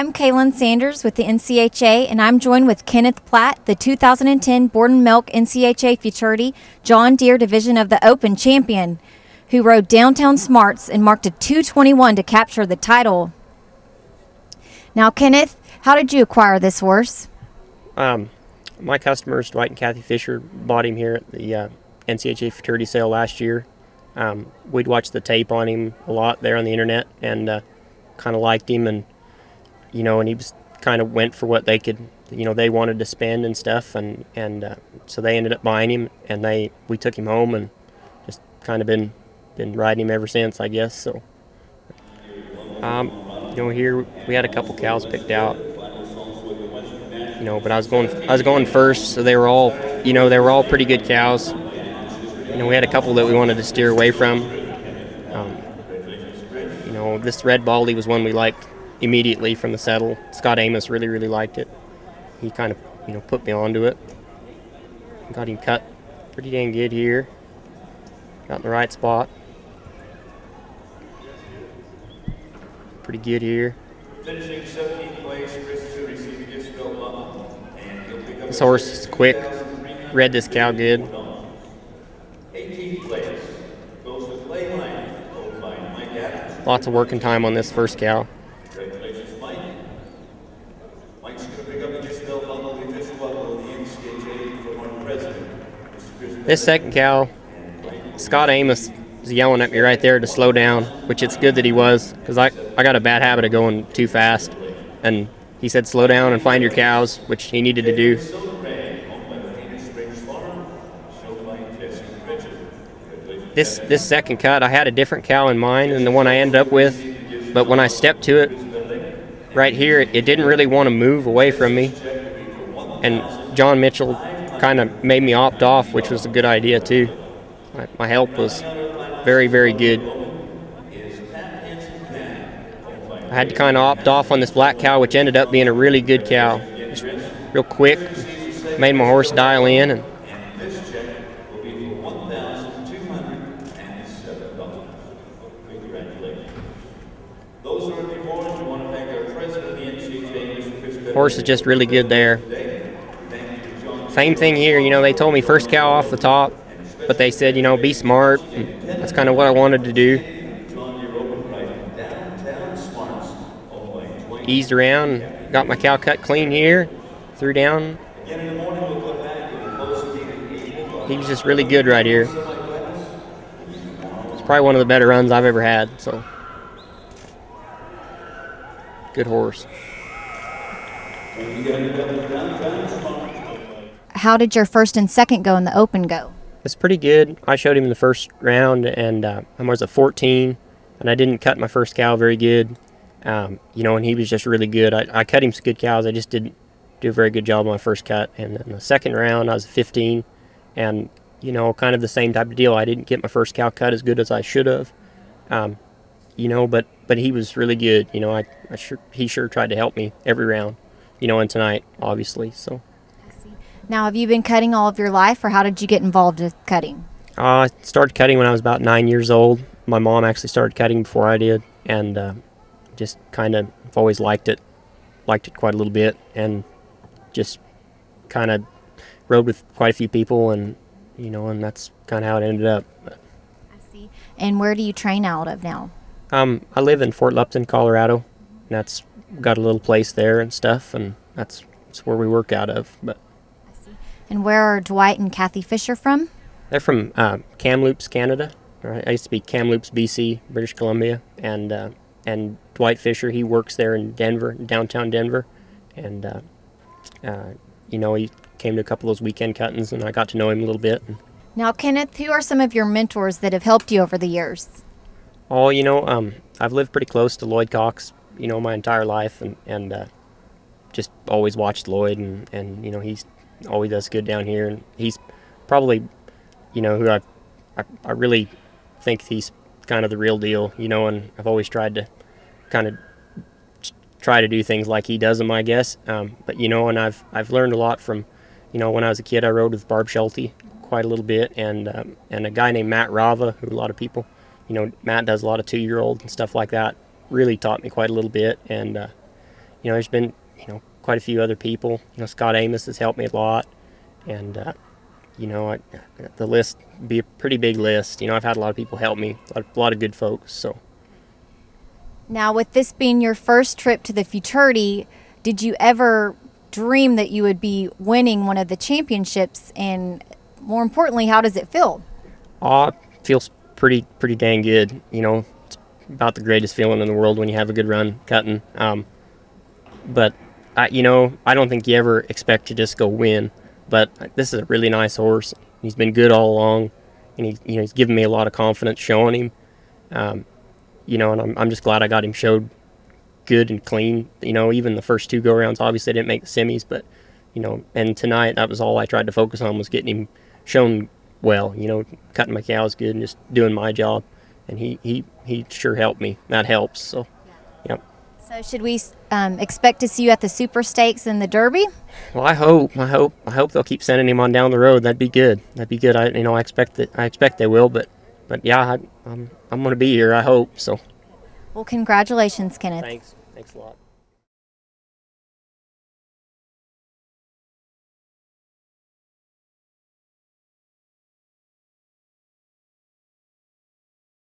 I'm Kaylin Sanders with the NCHA, and I'm joined with Kenneth Platt, the 2010 Borden Milk NCHA Futurity John Deere Division of the Open champion, who rode Downtown Smarts and marked a 2:21 to capture the title. Now, Kenneth, how did you acquire this horse? My customers, Dwight and Kathy Fisher, bought him here at the NCHA Futurity sale last year. We'd watched the tape on him a lot there on the internet and kind of liked him, and he was kind of went for what they could, they wanted to spend and stuff, and so they ended up buying him, and we took him home and just kind of been riding him ever since, I guess. So here we had a couple cows picked out, but I was going first, so they were all pretty good cows. We had a couple that we wanted to steer away from. This red baldy was one we liked immediately from the saddle. Scott Amos really liked it. He kind of put me onto it. Got him cut pretty dang good here. Got in the right spot. Pretty good here. Finishing 17th place, Chris to receive a disc belt bump, and he'll pick up. This horse is quick. Read this cow good. 18th place goes to Clay Line, owned by Mike Adams. Lots of working time on this first cow. Congratulations, Mike. Mike's going to pick up a disc belt bundle, the official bundle of the NCHA for one president. This second cow, Scott Amos was yelling at me right there to slow down, which it's good that he was, because I got a bad habit of going too fast, and he said slow down and find your cows, which he needed to do. This second cut, I had a different cow in mind than the one I ended up with, but when I stepped to it right here, it didn't really want to move away from me, and John Mitchell kind of made me opt off, which was a good idea too. My help was very good. I had to kind of opt off on this black cow, which ended up being a really good cow. Just real quick, made my horse dial in, and This check will be for $1,207. Congratulations. Those who are rewarded, we want to thank our president of the NCHA, Mr. Chris Bennett. horse is just really good there. Same thing here, they told me first cow off the top, but they said, be smart. And that's kind of what I wanted to do. Eased around, got my cow cut clean here, threw down. He was just really good right here. It's probably one of the better runs I've ever had, so good horse. How did your first and second go in the Open go? It's pretty good. I showed him in the first round, and I was a 14, and I didn't cut my first cow very good. And he was just really good. I cut him some good cows. I just didn't do a very good job on my first cut. And in the second round, I was a 15, and kind of the same type of deal. I didn't get my first cow cut as good as I should have. But he was really good. He sure tried to help me every round. And tonight, obviously. So. Now, have you been cutting all of your life, or how did you get involved with cutting? I started cutting when I was about 9 years old. My mom actually started cutting before I did, and just kind of always liked it quite a little bit, and just kind of rode with quite a few people, and and that's kind of how it ended up. I see. And where do you train out of now? I live in Fort Lupton, Colorado, and that's got a little place there and stuff, and that's where we work out of. But. And where are Dwight and Kathy Fisher from? They're from Kamloops, Canada. I used to be Kamloops, BC, British Columbia, and Dwight Fisher, he works there in Denver, downtown Denver, and he came to a couple of those weekend cuttings, and I got to know him a little bit. Now, Kenneth, who are some of your mentors that have helped you over the years? Oh, I've lived pretty close to Lloyd Cox, my entire life, and just always watched Lloyd, and he's always does good down here, and he's probably, who I really think he's kind of the real deal, and I've always tried to kind of try to do things like he does them, I guess. But and I've learned a lot from, when I was a kid, I rode with Barb Schulte quite a little bit, and a guy named Matt Rava, who a lot of people, Matt does a lot of 2-year-olds and stuff like that, really taught me quite a little bit, and there's been, quite a few other people. Scott Amos has helped me a lot, and the list be a pretty big list. I've had a lot of people help me, a lot of good folks. So Now, with this being your first trip to the Futurity, did you ever dream that you would be winning one of the championships? And more importantly, how does it feel? it feels pretty dang good. It's about the greatest feeling in the world when you have a good run cutting. But I don't think you ever expect to just go win. But this is a really nice horse. He's been good all along, and he's given me a lot of confidence showing him. And I'm just glad I got him showed good and clean. Even the first 2 go-rounds, obviously I didn't make the semis, but, and tonight that was all I tried to focus on, was getting him shown well, cutting my cows good and just doing my job. And he sure helped me. That helps, so, yep. So should we expect to see you at the Super Stakes and the Derby? Well, I hope they'll keep sending him on down the road. That'd be good. I expect they will, but yeah, I'm going to be here, I hope, so. Well, congratulations, Kenneth. Thanks a lot.